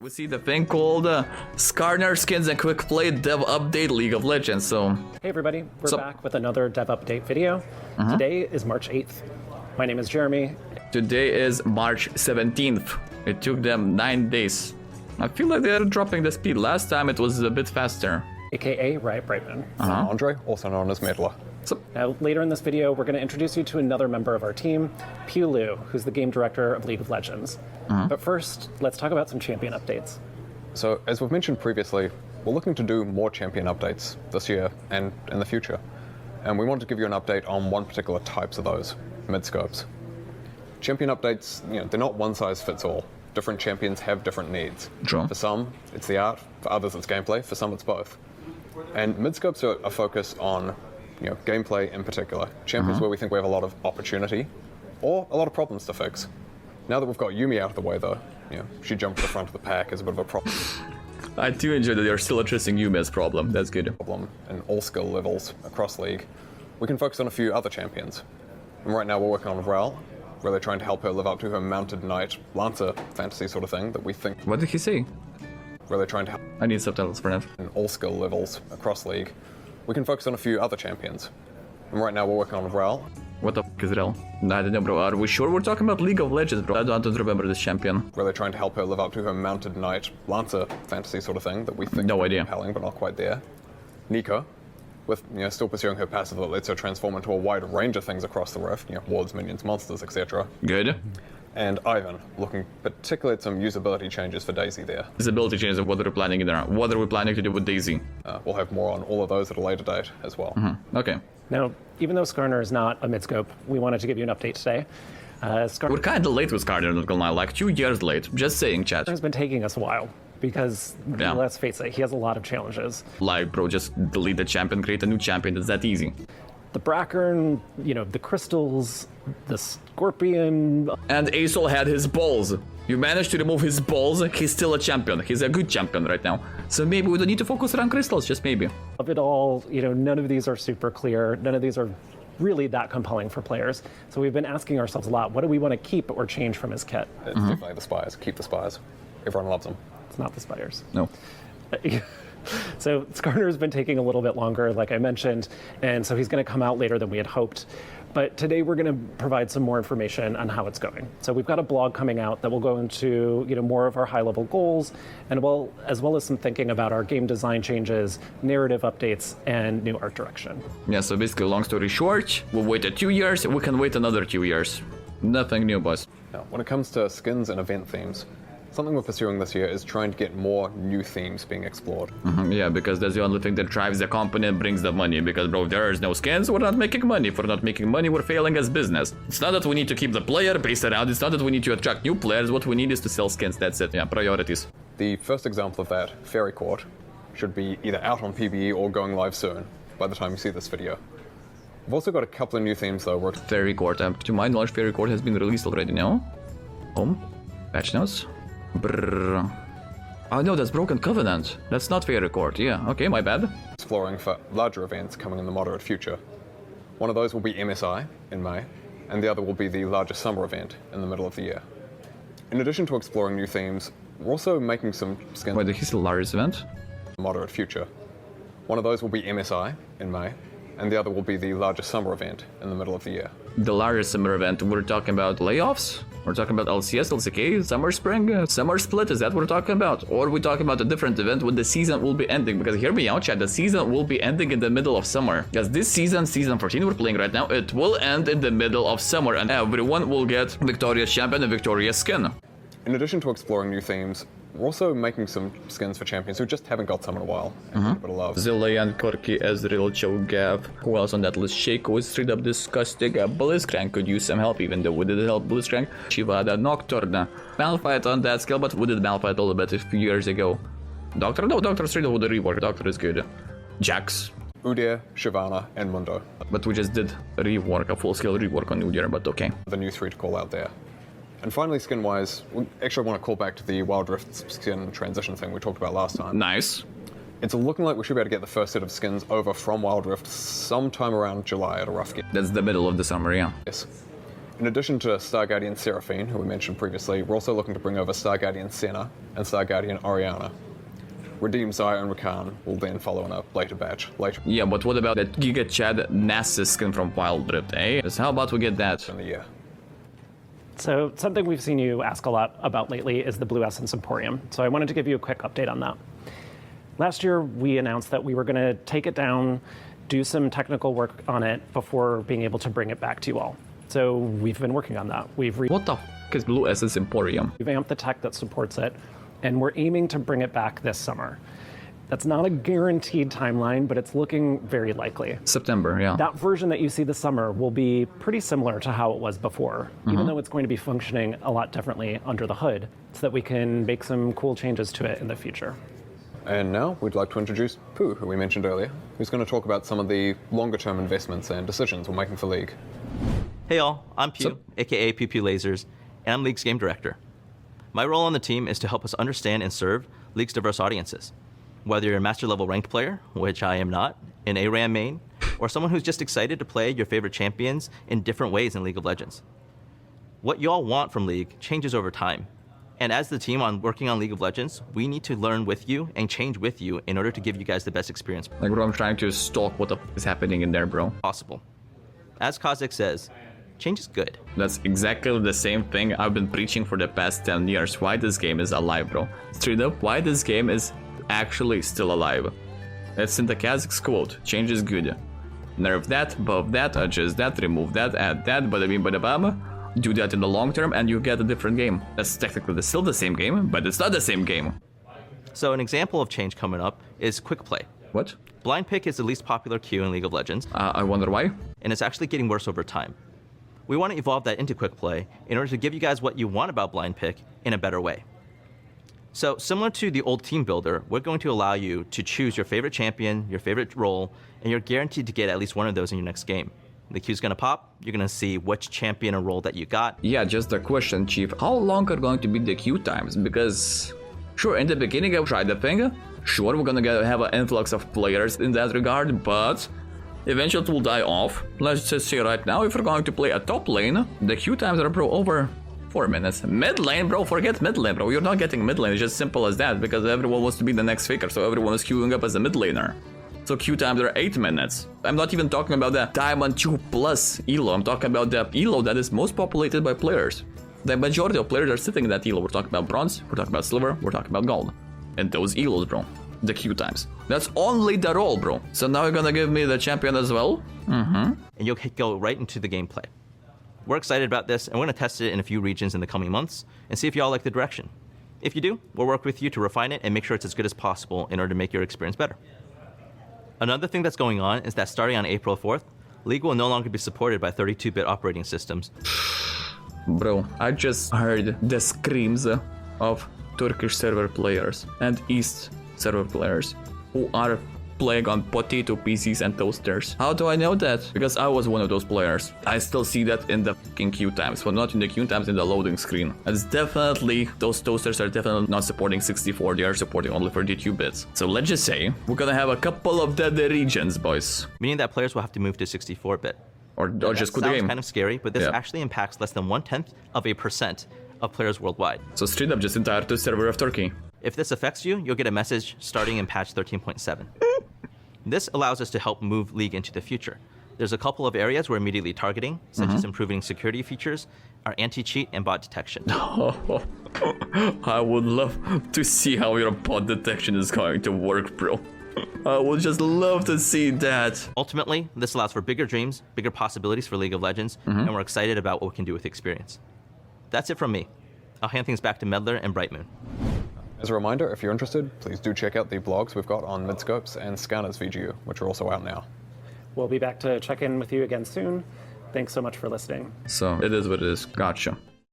We see the thing called Skarner skins and quick play dev update League of Legends. So hey everybody, we're back with another dev update video. Today is March 8th. My name is Jeremy. Today is March 17th. It took them 9 days. I feel like they're dropping the speed. Last time it was a bit faster. AKA Riot Brightman. Andre, also known as Medler. Now, later in this video, we're going to introduce you to another member of our team, Pew Liu, who's the game director of League of Legends. But first, let's talk about some champion updates. So, as we've mentioned previously, we're looking to do more champion updates this year and in the future. And we want to give you an update on one particular types of those, mid-scopes. Champion updates, they're not one size fits all. Different champions have different needs. True. For some, it's the art. For others, it's gameplay. For some, it's both. And mid-scopes are a focus on gameplay in particular. Champions where we think we have a lot of opportunity or a lot of problems to fix. Now that we've got Yumi out of the way though, she jumped to the front of the pack as a bit of a problem. I do enjoy that they're still addressing Yumi as problem. That's good. In all skill levels across League. We can focus on a few other champions. And right now we're working on Rel, really trying to help her live up to her mounted knight, lancer fantasy sort of thing that we think. What did he say? Really trying to help. I need subtitles for that. In all skill levels across League. We can focus on a few other champions. And right now we're working on Rel. What the f is Rel? I don't know, bro. Are we sure we're talking about League of Legends, bro? I don't remember this champion. Really trying to help her live up to her mounted knight, lancer fantasy sort of thing that we think no idea. Compelling, but not quite there. Nico, with still pursuing her passive that lets her transform into a wide range of things across the rift, wards, minions, monsters, etc. Good. And Ivan, looking particularly at some usability changes for Daisy there. Usability changes, what are we planning in there? What are we planning to do with Daisy? We'll have more on all of those at a later date as well. Okay. Now, even though Skarner is not a mid-scope, we wanted to give you an update today. We're kind of late with Skarner, not gonna lie, like 2 years late. Just saying, chat. It's been taking us a while because, let's face it, he has a lot of challenges. Like, bro, just delete the champion, create a new champion. It's that easy. The Brackern, the crystals, the Scorpion. And Asol had his balls. You managed to remove his balls, he's still a champion. He's a good champion right now. So maybe we don't need to focus on crystals, just maybe. Of it all, none of these are super clear. None of these are really that compelling for players. So we've been asking ourselves a lot, what do we want to keep or change from his kit? It's definitely the Spires. Keep the Spires. Everyone loves them. It's not the Spires. No. So Skarner's been taking a little bit longer, like I mentioned, and so he's going to come out later than we had hoped. But today we're going to provide some more information on how it's going. So we've got a blog coming out that will go into more of our high-level goals, and as well as some thinking about our game design changes, narrative updates, and new art direction. Yeah, so basically, long story short, we waited 2 years, we can wait another 2 years. Nothing new, boss. Now, when it comes to skins and event themes, something we're pursuing this year is trying to get more new themes being explored. Yeah, because that's the only thing that drives the company and brings the money. Because, bro, if there is no skins, we're not making money. If we're not making money, we're failing as business. It's not that we need to keep the player base around. It's not that we need to attract new players. What we need is to sell skins. That's it. Yeah, priorities. The first example of that, Fairy Court, should be either out on PBE or going live soon by the time you see this video. We've also got a couple of new themes though. Fairy Court. To my knowledge, Fairy Court has been released already, no? Patch notes. Brrr. Oh no, that's Broken Covenant. That's not Fairy Court. Yeah, okay, my bad. Exploring for larger events coming in the moderate future. One of those will be MSI in May, and the other will be the largest summer event in the middle of the year. In addition to exploring new themes, we're also making some skins. Wait, this is the largest event? Moderate future. One of those will be MSI in May, and the other will be the largest summer event in the middle of the year. The largest summer event, we're talking about layoffs? We're talking about LCS, LCK, Summer Spring, Summer Split, is that what we're talking about? Or we're talking about a different event when the season will be ending? Because hear me out, chat, the season will be ending in the middle of summer. Because this season, season 14 we're playing right now, it will end in the middle of summer and everyone will get Victoria's Champion and Victoria's skin. In addition to exploring new themes, we're also making some skins for champions who just haven't got some in a while. And a bit of love. Zilean, Korki, Ezreal, Cho'Gath. Who else on that list? Shaco is straight up disgusting. Blitzcrank could use some help, even though we did help Blitzcrank. Shivada, Nocturne. Malphite on that skill, but we did Malphite a little bit a few years ago. Doctor? No, Doctor straight up with the rework. Doctor is good. Jax. Udyr, Shyvana, and Mundo. But we just did a rework, a full-scale rework on Udyr, but okay. The new three to call out there. And finally, skin-wise, we actually want to call back to the Wild Rift skin transition thing we talked about last time. Nice. It's looking like we should be able to get the first set of skins over from Wild Rift sometime around July at a rough guess. That's the middle of the summer, yeah. Yes. In addition to Star Guardian Seraphine, who we mentioned previously, we're also looking to bring over Star Guardian Senna and Star Guardian Oriana. Redeem Zaya and Rakan will then follow in a later batch later Yeah, but what about that Giga Chad Nasus skin from Wild Rift, eh? So how about we get that? in the year. So something we've seen you ask a lot about lately is the Blue Essence Emporium. So I wanted to give you a quick update on that. Last year, we announced that we were going to take it down, do some technical work on it before being able to bring it back to you all. So we've been working on that. We've What the f is Blue Essence Emporium? revamped the tech that supports it, and we're aiming to bring it back this summer. That's not a guaranteed timeline, but it's looking very likely. September, yeah. That version that you see this summer will be pretty similar to how it was before, even though it's going to be functioning a lot differently under the hood, so that we can make some cool changes to it in the future. And now we'd like to introduce Pooh, who we mentioned earlier, who's going to talk about some of the longer-term investments and decisions we're making for League. Hey all, I'm Pew, aka Pew Pew Lasers, and I'm League's game director. My role on the team is to help us understand and serve League's diverse audiences. Whether you're a master level ranked player, which I am not, an ARAM main, or someone who's just excited to play your favorite champions in different ways in League of Legends. What you all want from League changes over time. And as the team working on League of Legends, we need to learn with you and change with you in order to give you guys the best experience Like, bro, I'm trying to stalk what the f is happening in there, bro. possible. As Kozak says, change is good. That's exactly the same thing I've been preaching for the past 10 years. Why this game is alive, bro. Straight up, why this game is actually still alive. That's in the Kazak's quote, change is good. Nerf that, buff that, adjust that, remove that, add that, bada bing bada bam. Do that in the long term and you get a different game. That's technically still the same game, but it's not the same game. So an example of change coming up is quick play. What? Blind pick is the least popular queue in League of Legends, I wonder why? and it's actually getting worse over time. We want to evolve that into quick play in order to give you guys what you want about blind pick in a better way. So similar to the old team builder, we're going to allow you to choose your favorite champion, your favorite role, and you're guaranteed to get at least one of those in your next game. The queue's gonna pop, you're gonna see which champion or role that you got. Yeah, just a question, Chief. How long are going to be the queue times? Because, sure, in the beginning I tried the thing. Sure, we're gonna have an influx of players in that regard, but eventually it will die off. Let's just say right now, if we're going to play a top lane, the queue times are, bro, over 4 minutes. Mid lane, bro, forget mid lane, bro. You're not getting mid lane, it's just simple as that, because everyone wants to be the next faker, so everyone is queuing up as a mid laner. So queue times are 8 minutes. I'm not even talking about the Diamond 2 plus elo, I'm talking about the elo that is most populated by players. The majority of players are sitting in that elo. We're talking about bronze, we're talking about silver, we're talking about gold. And those elos, bro, the queue times. That's only the role, bro. So now you're gonna give me the champion as well? And you'll go right into the gameplay. We're excited about this, and we're gonna test it in a few regions in the coming months and see if y'all like the direction. If you do, we'll work with you to refine it and make sure it's as good as possible in order to make your experience better. Another thing that's going on is that starting on April 4th, League will no longer be supported by 32-bit operating systems. Bro, I just heard the screams of Turkish server players and East server players who are playing on potato PCs and toasters. How do I know that? Because I was one of those players. I still see that in the fucking queue times. Well, not in the queue times, in the loading screen. It's definitely, those toasters are definitely not supporting 64, they are supporting only 32 bits. So let's just say, we're gonna have a couple of dead regions, boys. Meaning that players will have to move to 64-bit. Or just quit the Sounds game. kind of scary, but this Yeah. actually impacts less than 0.1% of players worldwide. So straight up just entire to server of Turkey. If this affects you, you'll get a message starting in patch 13.7. This allows us to help move League into the future. There's a couple of areas we're immediately targeting, such as improving security features, our anti-cheat, and bot detection. I would love to see how your bot detection is going to work, bro. I would just love to see that. Ultimately, this allows for bigger dreams, bigger possibilities for League of Legends, and we're excited about what we can do with the experience. That's it from me. I'll hand things back to Medler and Brightmoon. As a reminder, if you're interested, please do check out the blogs we've got on Midscopes and Skarner's VGU, which are also out now. We'll be back to check in with you again soon. Thanks so much for listening. So it is what it is. Gotcha.